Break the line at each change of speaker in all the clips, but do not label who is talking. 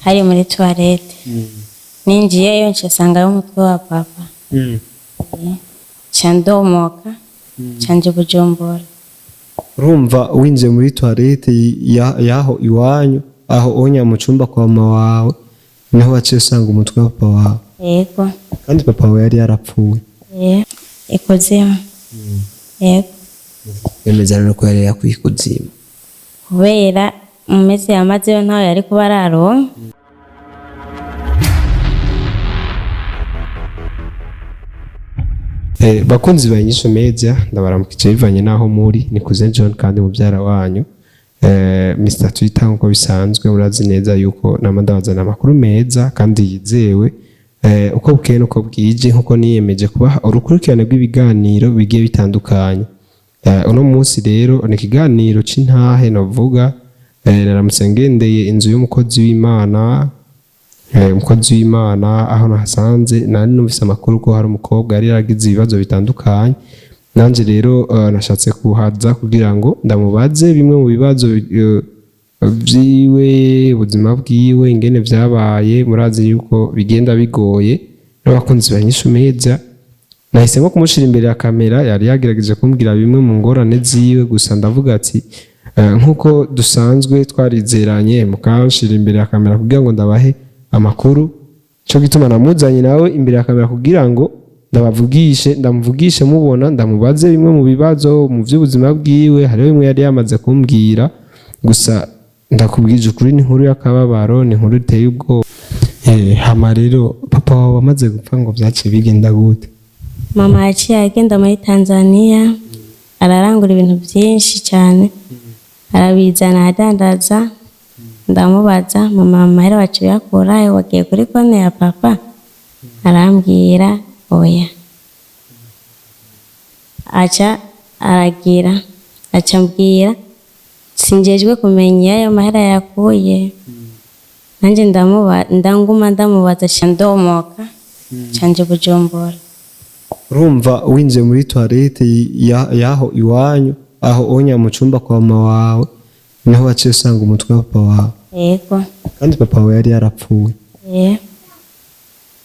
hari muri toilette ninjiyeyo nsanga umutwe wa papa candomoka canje Bujumbura.
Urumva winjiye muri toilette yaho iwanyu aho onya mu cumba kwa mama wawe niho waciye usanga umutwe wa papa wawe?
Yego.
Kandi papa wawe yari yarapfuye?
Ikuzimu. Yego.
Yemeza rero ko yari yakwikuzimu
kubera mu mezi yamazeyo ntaho yari kuba araronka.
Bakunzi ba Inyishu Media ndabaramukije bivanye naho muri nikuze John kandi mubyara wanyu Mr. Twitter nko bisanzwe urazi neza yuko namandabazana amakuru meza kandi yizewe uko bukeye uko bwije nkuko niyemeje kubaha urukurikirane rw'ibiganiro bigiye bitandukanye. Uno munsi rero ni ikiganiro c'intahe navuga naramutse ngendeye inzu y'umukozi w'Imana umukozi w'Imana aho nahasanze nari numvise amakuru ko hari umukobwa yari yaragize ibibazo bitandukanye. Nanje rero nashatse kuhaza kugira ngo ndamubaze bimwe mu bibazo byiwe ubuzima bwiwe ingene vyabaye. Murazi yuko bigenda bigoye n'abakunzi ba Inyishu Media. Nahisemo kumushira imbere ya kamera, yari yagerageje kumbwira bimwe mu ngorane ziwe, gusa ndavuga ati nkuko dusanzwe twarizeranye mukanshira imbere ya kamera kugira ngo ndabahe amakuru, cyo gituma namuzanye nawe imbere ya kamera kugira ngo ndamuvugishe mubona, ndamubaze bimwe mu bibazo mu by'ubuzima bwiwe. Hariho bimwe yari yamaze kumbwira, gusa ndakubwije ukuri ni inkuru y'akababaro, ni inkuru iteye ubwoba. Hama rero papa wawe amaze gupfa ngo byaciye bigenda gute?
Mama yaciye agenda muri Tanzania ararangura ibintu byinshi cyane arabizana adandaza. Ndamubaza mama amahera wacu yakura wagiye kuri konti ya papa? Arambwira oya. Aca mbwira sinjejwe kumenya ayo mahera yakuye. Nanje ndanguma ndamubaza candomoka canje Bujumbura.
Urumva winjiye muri toilette yaho iwanyu aho onya mu cumba kwa mama wawe niho waciye usanga umutwe wa papa wawe?
Yego.
Kandi papa wawe yari yarapfuye?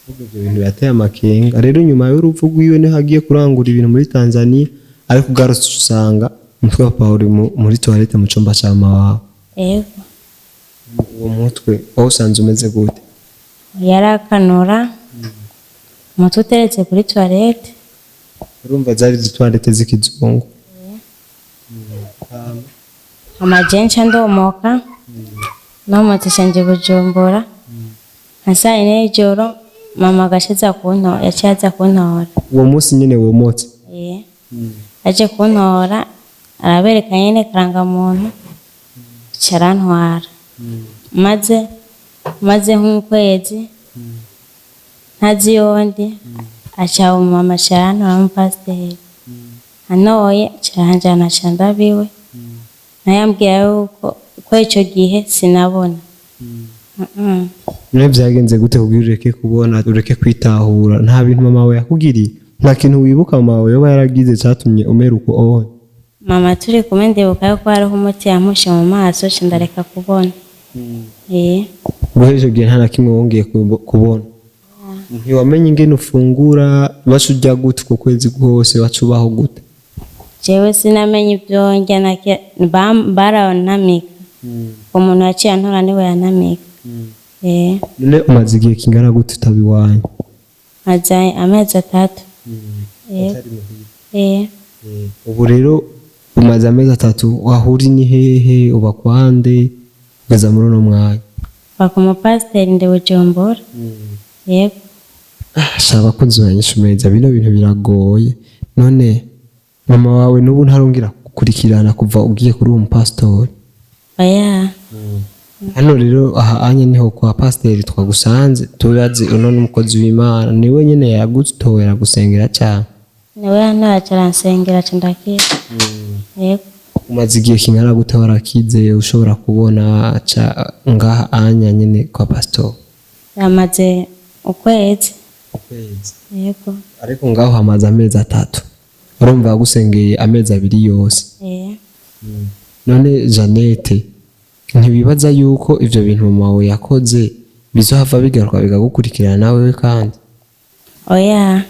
Ibyo bintu yateye amakenga. Rero nyuma y'urupfu rwiwe niho agiye kurangura ibintu muri Tanzania, ariko ugarutse usanga umutwe wa papa uri muri toilette mu cumba cya mama wawe?
Yego.
Uwo mutwe wowe usanze umeze gute?
Yarakanura umutwe uteretse kuri toilette.
Urumva zari toilette z'ikizungu?
Amajenshi ndomoka nomotse canje Bujumbura nka saa 4 y'ijoro. Mama agashiza yaciye kuntora.
Uwo munsi nyine womotse?
Aje kuntora arabereka nyene karangamuntu carantwara. maze nk'ukwezi ntazi yondi aca mama carantwara mu pasiteri anoye caranjana candabiwe. Nayambwiye yuko ico gihe sinabona.
None byagenze gute kugira ureke kubona ureke kwitahura? Nta bintu mama wawe yakugiriye? Nta kintu wibuka mama wawe yoba yaragize cyatumye umera uko obonye?
Mama turi kumwe ndibuka yuko hariho umuti yamushe mu maso ndareka kubona.
Guheje gihe nta na kimwe wongeye kubona? Ntiwamenye ingene ufungura bashujya gute ku kwezi kose wacubaho gute?
Jewe sinamenye ibyo njya nake baranamika. Umuntu yaciye antora niwe yanamika.
None umaze igihe kingana gute utabiwanye?
Maze amezi 3.
Ubu rero umaze amezi 3, wahuri ni hehe? uba kwande ugeza muri uno mwanya?
Bako mu pasiteri ndi Bujumbura. Yego.
Shaba kunzi ba Inyishu Media, bino bintu biragoye. None mama wawe nubu ntarongera gukurikirana kuva ugiye kuri uwo pastori?
Oya.
Hano rero aha anye niho kwa pasiteri twagusanze, turazi uno n'umukozi w'Imana niwe nyene yagutoera gusengera cyane?
Niwe hano acaransengera candakira. Yego.
Umaze igihe kingana gute warakize ushobora kubona aca ngaha anya nyene kwa pastor?
Yamaze ukwezi. Yego.
Ariko ngaho hamaze amezi 3. Urumva gusengeye amezi 2 yose? None Janete ntibibaza yuko ivyo bintu mama wawe yakoze bizohava bigaruka bigagukurikirana nawe kandi
oya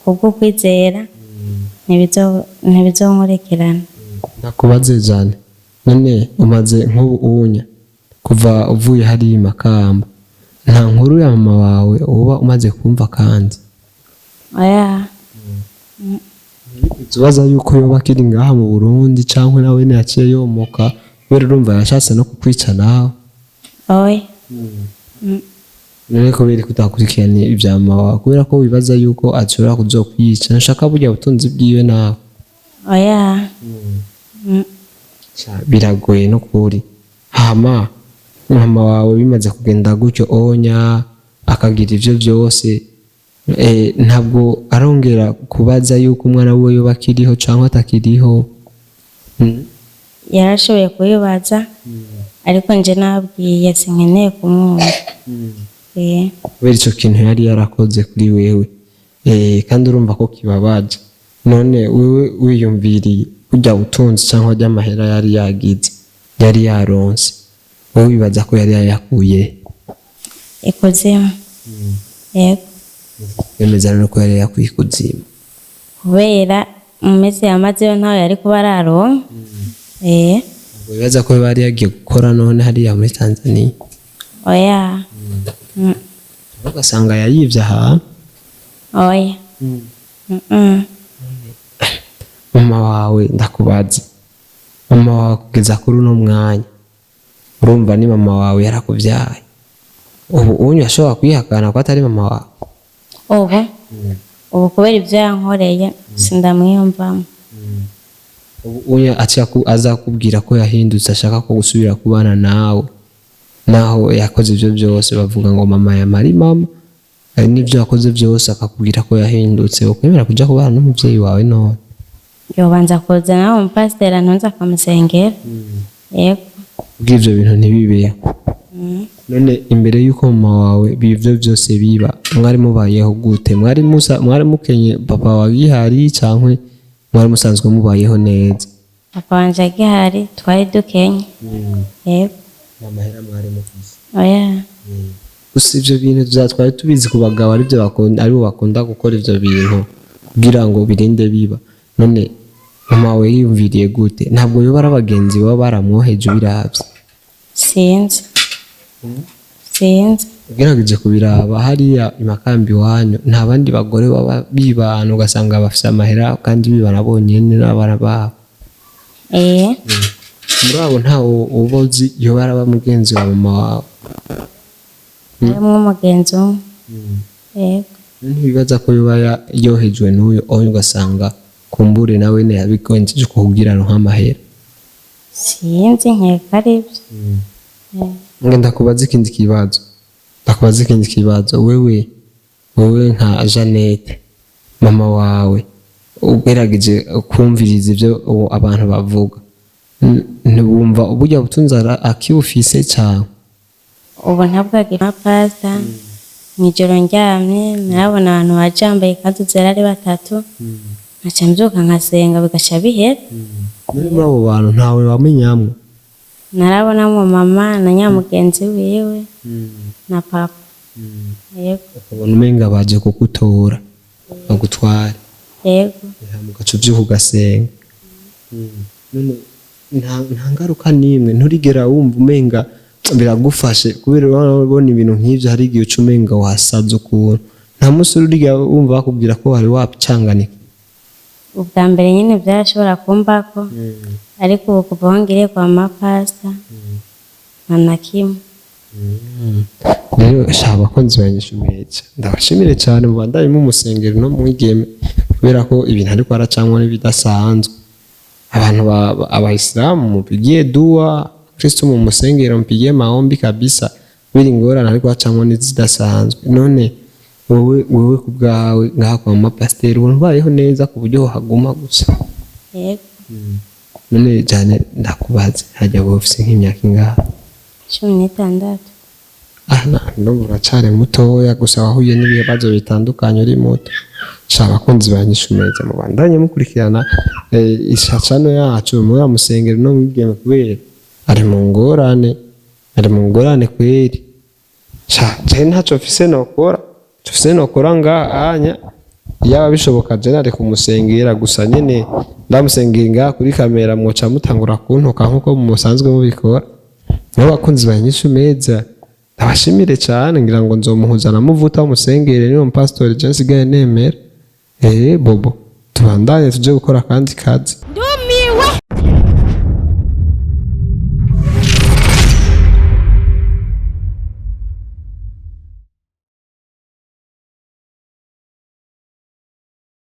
kubwo kwizera ntibizonkurekerana.
nakubaze jane none umaze nk'ubu unya kuva uvuye hari Makamba nta nkuru ya mama wawe uba umaze kumva kandi
oya
ubaza yuko yoba akiri ngaha mu Burundi canke nawe yaciye yomoka kubera urumva yashatse no kukwica nawe
oya
none kubera kutakurikirana ibya mama wawe kubera ko wibaza yuko ashobora kuzokwica nashaka burya ubutunzi bwiwe nawe
oya
biragoye no kuri hama mama wawe bimaze kugenda gutyo onya akagira ivyo byose ntabwo arongera kubaza yuko umwana we yoba akiriho canke atakiriho
yarashoboye kubibaza ariko nje nabwiye sinkeneye kumwumva
kubera ico kintu yari yarakoze kuri wewe kandi urumva ko kibabaje none wewe wiyumviriye kujya utunzi cyangwa ajya amahera yari yagize yari yaronse wowe wibaza ko yari yayakuye
ikuzimu yego
bemeza rero ko yari yakuye ikuzimu
kubera mu minsi yamazeyo ntawe yari kuba araronka
wibaza ko bari yagiye gukora none hariya muri Tanzania
oya
ugasanga yayivye ahantu
oya
mama wawe ndakubaza mama wawe kugeza kuri uno mwanya urumva ni mama wawe yarakuvyaye ubu unyu ashobora kwihakana ko atari mama wawe
ubu kubera ibyo yankoreye sindamwiyumvamo
ubu unyu azakubwira ko yahindutse ashaka ko gusubira kubana nawe naho yakoze ibyo byose bavuga ngo mama yamari mama hari n'ibyo yakoze byose akakubwira ko yahindutse ukwemera kuja kubana n'umuvyeyi wawe none
yobanza kuza nawe umupasiteri ntunze akamusengera yego
ubw'ivyo bintu ntibibeho none imbere y'uko mama wawe bivyo byose biba mwari mubayeho gute mwari mukenye papa wawe gihari canke mwari musanzwe mubayeho neza
papa wanje agihari twari dukenye yego
amahera mwari mufise
oya
gusa ivyo bintu twari tubizi ku bagabo aribo bakunda gukora ivyo bintu kugira ngo birinde biba none mama wawe yiyumviriye gute ntabwo yoba ari abagenzi baba baramwoheje ubiravye
sinzi
ugerageje kubiraba hariya Makamba iwanyu nta bandi bagore baba bibana ugasanga bafise amahera kandi bibana bonyene n'abana babo muri abo ntawe uba uzi yoba araba mugenzi wa mama wawe
harimwo umugenzi umwe
ntibibaza ko yoba yohejwe n'uyu ugasanga kumbure nawe yabigonjeje kukugira nk'amahera
sinzi nkeka aribyo
ndakubaza ikindi kibazo wewe nka Jeannette mama wawe ugerageje kumviriza ibyo abantu bavuga ntibumva uburyo butunze akibufise cyane
ubu ntabwo agira pasta mw'ijoro ndyamye narabona abantu bajambaye kandi zera ari batatu nkaca mbyuka nkasenga bigaca bihera
muri abo bantu ntawe wamenyamwe
narabonamo mama na nyamugenzi wiwe na papa yego
ukabona umenga baje kugutora bagutwara
yego
mugaca uvyuka ugasenga nta ngaruka n'imwe nturigera wumva umenga biragufashe kubera urabona ibintu nk'ivyo hari igihe uca umenga wasaze ukuntu nta musi urigera wumva bakubwira ko wari wacanganika
ubwa mbere nyine byarashobora kumbako ariko ubu kuva aho ngiriye kwa mapasta nta na kimwe
rero shaka abakunzi ba INYISHU media ndabashimire cyane mubandanye mumusengero no mwigeme kubera ko ibintu ariko aracamwa n'ibidasanzwe abantu abayisilamu mupigie dua Kristo mu musengero mpigie maombi kabisa biri ngorana ariko acamwa n'izidasanzwe none wowe kubwawe ngaha kwa mapasteri ubona ubayeho neza ku buryo haguma gusa
yego
none cyane ndakubaze hajya wowe ufise nk'imyaka ingaha
16
ndumva uracari mutoya gusa wahuye n'ibibazo bitandukanye uri muto shaka abakunzi ba INYISHU media mubandanye mukurikirana ishacano yacu muri musengero no mwigeme kubera ari mu ngorane kweri je ntaco mfise nokora ngahanya yaba bishoboka je nari kumusengera gusa nyene ndamusengera ngaha kuri kamera mwoca mutangura kuntuka nkuko musanzwe mubikora. Nibo bakunzi ba Inyishu Media ndabashimire cyane, ngira ngo nzomuhuza na Muvuta w'umusengere niwo mpastori je nsigaye nemera. Bobo tubandanye tuje gukora kandi kazi.